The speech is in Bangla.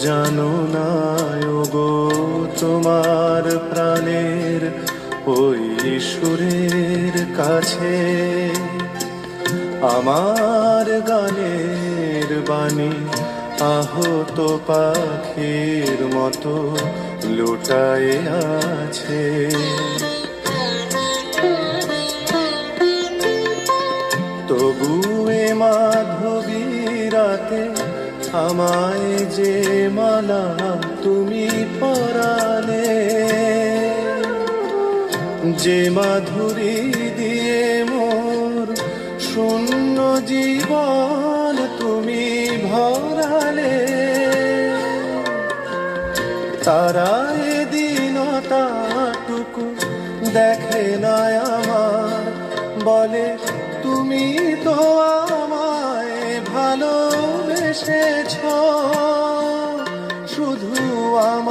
জানো না ওগো তোমার প্রাণের ওই সুরের কাছে আমার গানের বাণী আহত পাখির মতো লুটায়ে আছে। তবু এ মাধবী রাতে আমায় যে মালা তুমি পরালে, যে মাধুরী দিয়ে মোর শূন্য জীবন তুমি ভরালে, তারা এদিনটাটুকু দেখে না আমার, বলে তুমি তো আমায় ভালোবেসেছ শুধু আমার।